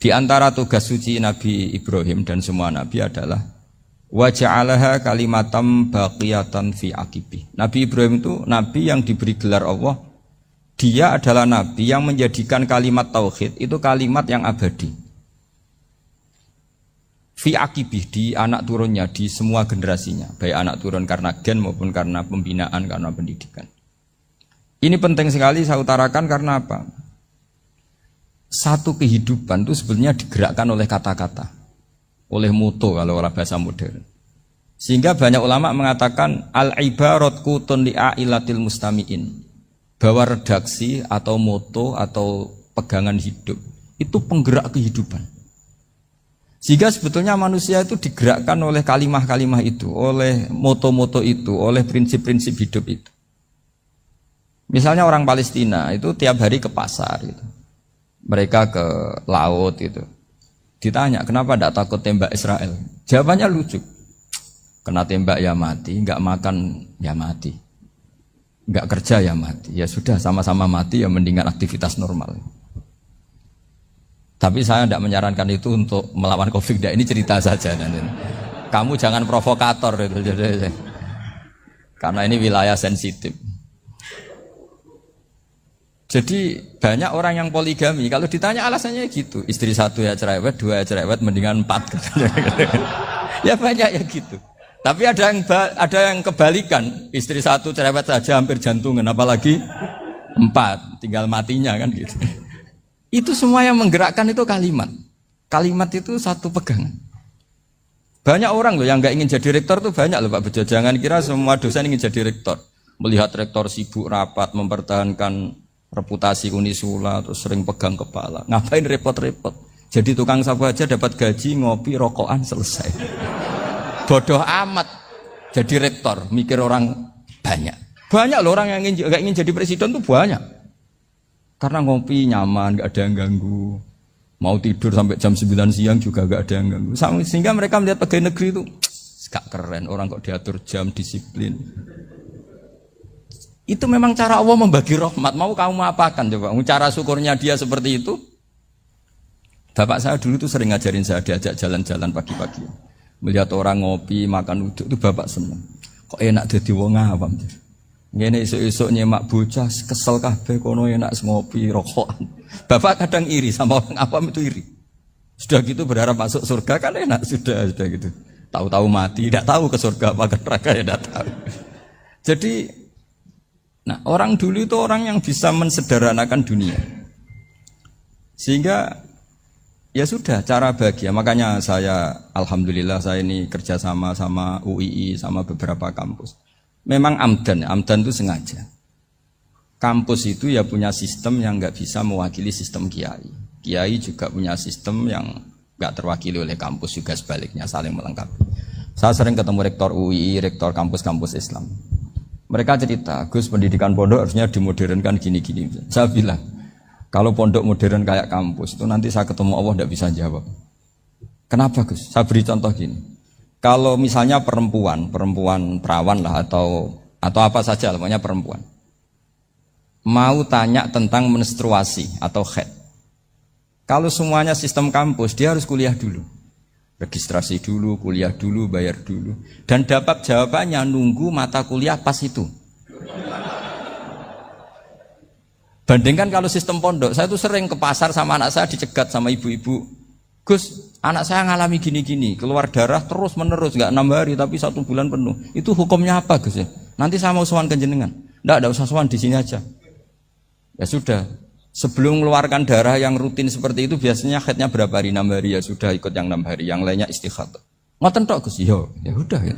Di antara tugas suci Nabi Ibrahim dan semua Nabi adalah wa ja'alaha kalimatam baqiyatan fi aqibi. Nabi Ibrahim itu Nabi yang diberi gelar Allah. Dia adalah Nabi yang menjadikan kalimat tauhid itu kalimat yang abadi. Fi aqibi, di anak turunnya, di semua generasinya. Baik anak turun karena gen maupun karena pembinaan, karena pendidikan. Ini penting sekali saya utarakan karena apa? Satu kehidupan itu sebenarnya digerakkan oleh kata-kata, oleh moto kalau orang bahasa modern. Sehingga banyak ulama mengatakan al-ibarat kutun li'ailatil mustami'in, bahwa redaksi atau moto atau pegangan hidup itu penggerak kehidupan. Sehingga sebetulnya manusia itu digerakkan oleh kalimah-kalimah itu, oleh moto-moto itu, oleh prinsip-prinsip hidup itu. Misalnya orang Palestina itu tiap hari ke pasar gitu. Mereka ke laut itu. Ditanya, kenapa tidak takut tembak Israel? Jawabannya lucu. Kena tembak ya mati, enggak makan ya mati. Enggak kerja ya mati. Ya sudah, sama-sama mati ya mendingan aktivitas normal. Tapi saya tidak menyarankan itu untuk melawan Covid. Ini cerita saja. Kamu jangan provokator itu. Karena ini wilayah sensitif. Jadi banyak orang yang poligami, kalau ditanya alasannya gitu, istri satu ya cerewet, dua ya cerewet, mendingan 4. Ya banyak ya gitu. Tapi ada yang kebalikan, istri satu cerewet saja hampir jantungan, apalagi 4, tinggal matinya kan gitu. Itu semua yang menggerakkan itu kalimat. Kalimat itu satu pegangan. Banyak orang loh yang nggak ingin jadi rektor tuh banyak loh Pak Bejo. Jangan kira semua dosen ingin jadi rektor. Melihat rektor sibuk rapat, mempertahankan reputasi Unisula, terus sering pegang kepala. Ngapain repot-repot? Jadi tukang sapu aja dapat gaji, ngopi, rokokan, selesai. Bodoh amat jadi rektor, mikir orang banyak. Banyak loh orang yang gak ingin jadi presiden tuh banyak. Karena ngopi nyaman, gak ada yang ganggu. Mau tidur sampai jam 9 siang juga gak ada yang ganggu. Sehingga mereka melihat pegawai negeri itu gak keren, orang kok diatur jam, disiplin. Itu memang cara Allah membagi rahmat. Mau kamu apakan coba? Cara syukurnya dia seperti itu. Bapak saya dulu tuh sering ngajarin saya, diajak jalan-jalan pagi-pagi. Melihat orang ngopi, makan uduk, itu bapak seneng. Kok enak jadi wong awam. Ngene esuk-esuk nyemak bocah kesel kabeh kono enak ngopi, rokokan. Bapak kadang iri sama orang awam itu iri. Sudah gitu berharap masuk surga kan enak, sudah gitu. Tahu-tahu mati, tidak tahu ke surga apa ke neraka ya tidak tahu. Jadi nah, orang dulu itu orang yang bisa mensederhanakan dunia. Sehingga ya sudah cara bahagia. Makanya saya alhamdulillah saya ini kerjasama sama UII sama beberapa kampus. Memang amdan itu sengaja. Kampus itu ya punya sistem yang nggak bisa mewakili sistem kiai. Kiai juga punya sistem yang nggak terwakili oleh kampus, juga sebaliknya saling melengkapi. Saya sering ketemu rektor UII, rektor kampus-kampus Islam. Mereka cerita, Gus, pendidikan pondok harusnya dimodernkan gini-gini. Saya bilang, kalau pondok modern kayak kampus itu nanti saya ketemu Allah tidak bisa jawab. Kenapa Gus? Saya beri contoh gini. Kalau misalnya perempuan perawan lah atau apa saja, namanya perempuan, mau tanya tentang menstruasi atau haid. Kalau semuanya sistem kampus, dia harus kuliah dulu. Registrasi dulu, kuliah dulu, bayar dulu. Dan dapat jawabannya nunggu mata kuliah pas itu. Bandingkan kalau sistem pondok, saya tuh sering ke pasar sama anak saya dicegat sama ibu-ibu. Gus, anak saya ngalami gini-gini, keluar darah terus menerus, gak 6 hari tapi 1 bulan penuh. Itu hukumnya apa Gus ya? Nanti saya mau sowan ke jenengan. Nggak usah sowan, di sini aja. Ya sudah. Sebelum mengeluarkan darah yang rutin seperti itu biasanya haidnya berapa hari? 6 hari ya sudah ikut yang 6 hari, yang lainnya istighatsah. Ngoten tok Gus, ya udah ya.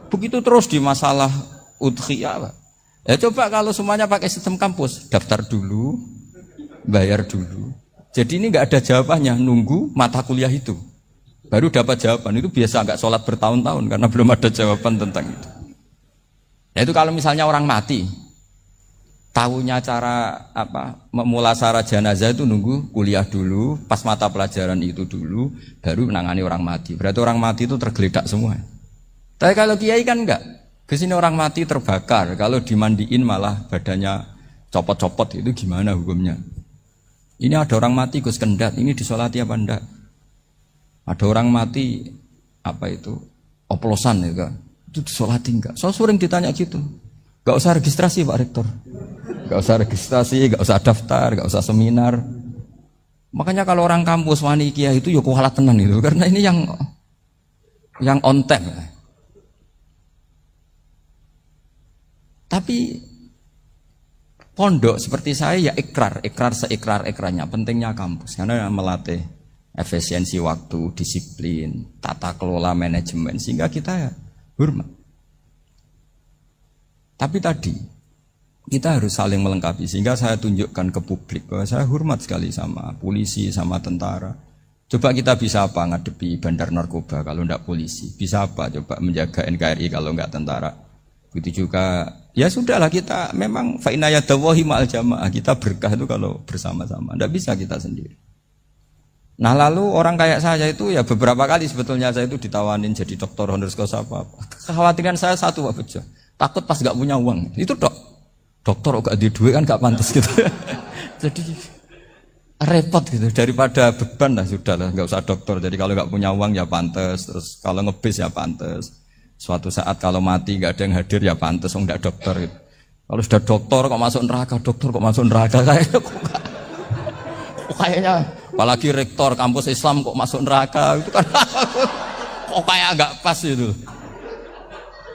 Begitu terus di masalah udhiyah. Ya coba kalau semuanya pakai sistem kampus, daftar dulu, bayar dulu. Jadi ini nggak ada jawabannya, nunggu mata kuliah itu. Baru dapat jawaban, itu biasa nggak sholat bertahun-tahun karena belum ada jawaban tentang itu. Ya itu kalau misalnya orang mati, tahunya cara memulasara jenazah itu nunggu kuliah dulu, pas mata pelajaran itu dulu, baru menangani orang mati. Berarti orang mati itu tergeledak semua. Tapi kalau kiai kan enggak. Kesini orang mati terbakar, kalau dimandiin malah badannya copot-copot, itu gimana hukumnya? Ini ada orang mati Gus Kendat, ini disolati apa enggak? Ada orang mati apa itu oplosan ya kan? Itu disolati enggak? Saya sering ditanya gitu. Gak usah registrasi Pak Rektor, gak usah registrasi, gak usah daftar, gak usah seminar. Makanya kalau orang kampus wani kiai itu ya kualat tenan itu, karena ini yang on time. Tapi pondok seperti saya ya ikrar seikrar-ikrarnya pentingnya kampus karena melatih efisiensi waktu, disiplin, tata kelola manajemen sehingga kita ya hormat. Tapi tadi kita harus saling melengkapi sehingga saya tunjukkan ke publik bahwa saya hormat sekali sama polisi, sama tentara. Coba kita bisa apa ngadepi bandar narkoba kalau enggak polisi? Bisa apa coba menjaga NKRI kalau enggak tentara? Begitu juga ya sudahlah kita memang fa inna yadallahi ma'al jamaah, kita berkah itu kalau bersama-sama. Enggak bisa kita sendiri. Nah lalu orang kayak saya itu ya beberapa kali sebetulnya saya itu ditawanin jadi doktor honoris causa apa. Kekhawatiran saya satu Pak Bejo. Takut pas gak punya uang. Itu dokter gak di duit kan gak pantas gitu. Jadi repot gitu. Daripada beban lah sudah lah, gak usah dokter. Jadi kalau gak punya uang ya pantas. Terus kalau ngebis ya pantas. Suatu saat kalau mati gak ada yang hadir ya pantas. Enggak dokter gitu. Kalau sudah dokter kok masuk neraka, dokter kok masuk neraka kayaknya apalagi rektor kampus Islam kok masuk neraka itu kan kok kayak gak pas itu.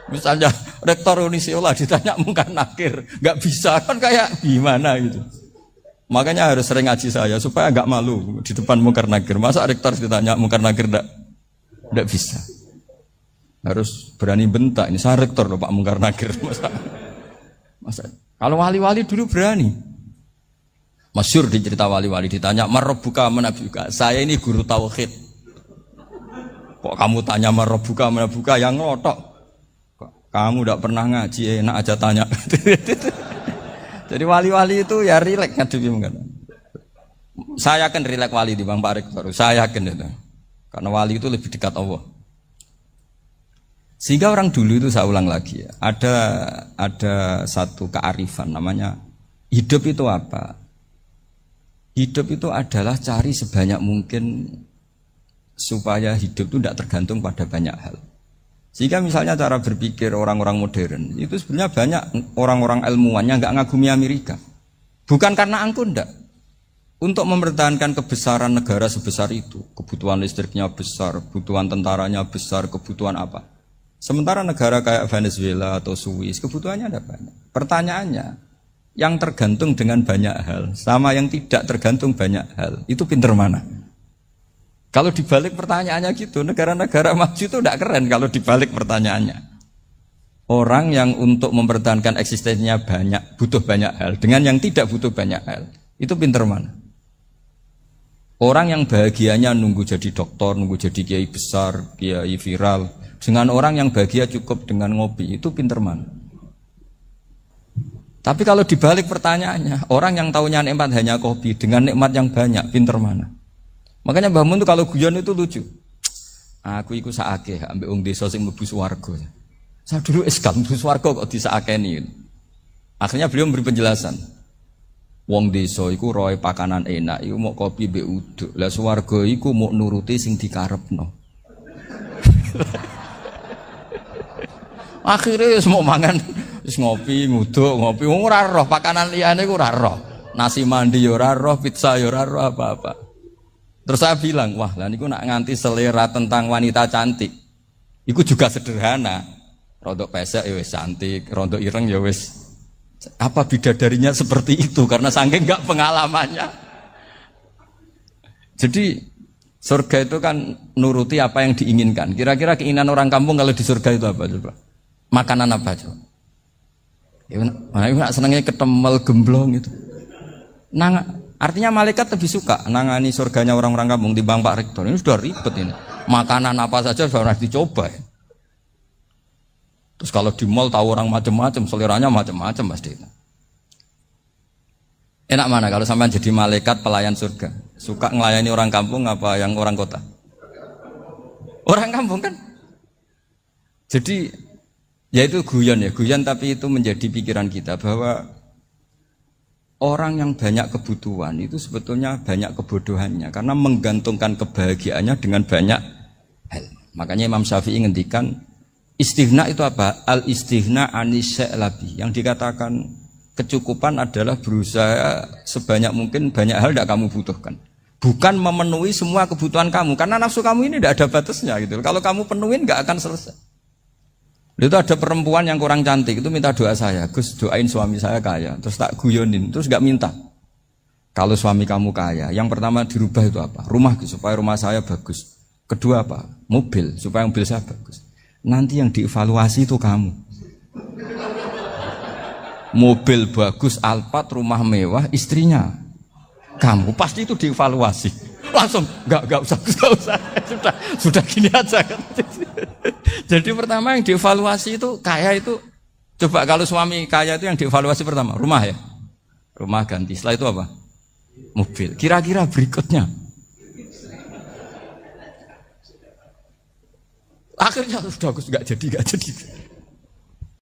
Misalnya rektor Unisiola ditanya mungkar nakir, nggak bisa kan kayak gimana gitu. Makanya harus sering ngaji saya supaya nggak malu di depan mungkar nakir. Masa rektor ditanya mungkar nakir nggak bisa. Harus berani bentak. Ini saya rektor loh Pak mungkar nakir. Masa kalau wali-wali dulu berani. Masyhur di cerita wali-wali ditanya marabbuka manabuka. Saya ini guru tauhid. Kok kamu tanya marabbuka manabuka yang ngelotok? Kamu tidak pernah ngaji, enak aja tanya. Jadi wali-wali itu ya rileks ngadepi mungkin. Saya yakin rileks wali di Bang Pak Rektor. Saya yakin itu. Karena wali itu lebih dekat Allah. Sehingga orang dulu itu saya ulang lagi ya. Ada satu kearifan namanya hidup itu apa? Hidup itu adalah cari sebanyak mungkin supaya hidup itu tidak tergantung pada banyak hal. Sehingga misalnya cara berpikir orang-orang modern itu sebenarnya banyak orang-orang ilmuwan yang nggak ngagumi Amerika. Bukan karena angkuh ndak. Untuk mempertahankan kebesaran negara sebesar itu, kebutuhan listriknya besar, kebutuhan tentaranya besar, kebutuhan apa. Sementara negara kayak Venezuela atau Swiss kebutuhannya ada banyak. Pertanyaannya, yang tergantung dengan banyak hal sama yang tidak tergantung banyak hal, itu pinter mana? Kalau dibalik pertanyaannya gitu, negara-negara maju itu tidak keren kalau dibalik pertanyaannya. Orang yang untuk mempertahankan eksistensinya banyak, butuh banyak hal, dengan yang tidak butuh banyak hal, itu pinter mana? Orang yang bahagianya nunggu jadi dokter, nunggu jadi kiai besar, kiai viral, dengan orang yang bahagia cukup dengan ngopi, itu pinter mana? Tapi kalau dibalik pertanyaannya, orang yang tahunya nikmat hanya kopi, dengan nikmat yang banyak, pinter mana? Makanya Mbah Mun tuh kalau guyon itu lucu. Aku iku sakake ambek wong desa sing mlebu swarga. Saya dulu eskam mlebu swarga kok disakeni. Akhirnya beliau memberi penjelasan. Wong desa iku roe pakanan enak, iku mau kopi mbek uduk. Lah swarga iku mau nuruti sing dikarepno. Akhirnya wis mau mangan, wis ngopi, nguduk, ngopi wong ora roh pakanan liyane iku ora roh. Nasi mandi ya ora roh, pizza ya ora roh apa-apa. Terus saya bilang, wah lah niku nak nganti selera tentang wanita cantik. Iku juga sederhana. Rodok pesek ya wis cantik, rodok ireng ya wis. Apa bidadarinya seperti itu karena saking enggak pengalamannya. Jadi surga itu kan nuruti apa yang diinginkan. Kira-kira keinginan orang kampung kalau di surga itu apa coba? Makanan apa coba? Ya nak senengnya ketemel gemblong gitu. Artinya malaikat lebih suka nangani surganya orang-orang kampung di Bang Pak Rektor. Ini sudah ribet ini. Makanan apa saja sudah harus dicoba ya. Terus kalau di mall tahu orang macam-macam, seleranya macam-macam pasti. Enak mana kalau sampai jadi malaikat pelayan surga? Suka ngelayani orang kampung apa yang orang kota? Orang kampung kan. Jadi ya itu guyon ya, guyon tapi itu menjadi pikiran kita bahwa orang yang banyak kebutuhan itu sebetulnya banyak kebodohannya karena menggantungkan kebahagiaannya dengan banyak hal. Makanya Imam Syafi'i ngendikan istighna itu apa? Al istighna anisya'i. Yang dikatakan kecukupan adalah berusaha sebanyak mungkin banyak hal tidak kamu butuhkan. Bukan memenuhi semua kebutuhan kamu karena nafsu kamu ini tidak ada batasnya gitu. Kalau kamu penuhin nggak akan selesai. Itu ada perempuan yang kurang cantik itu minta doa saya, Gus doain suami saya kaya, terus tak guyonin, terus nggak minta. Kalau suami kamu kaya, yang pertama dirubah itu apa? Rumah supaya rumah saya bagus. Kedua apa? Mobil supaya mobil saya bagus. Nanti yang dievaluasi itu kamu. Mobil bagus, Alphard, rumah mewah, istrinya kamu pasti itu dievaluasi. Langsung enggak usah sudah gini aja. Jadi pertama yang dievaluasi itu kaya itu coba kalau suami kaya itu yang dievaluasi pertama rumah ya. Rumah ganti. Setelah itu apa? Mobil. Kira-kira berikutnya. Akhirnya sudah enggak jadi.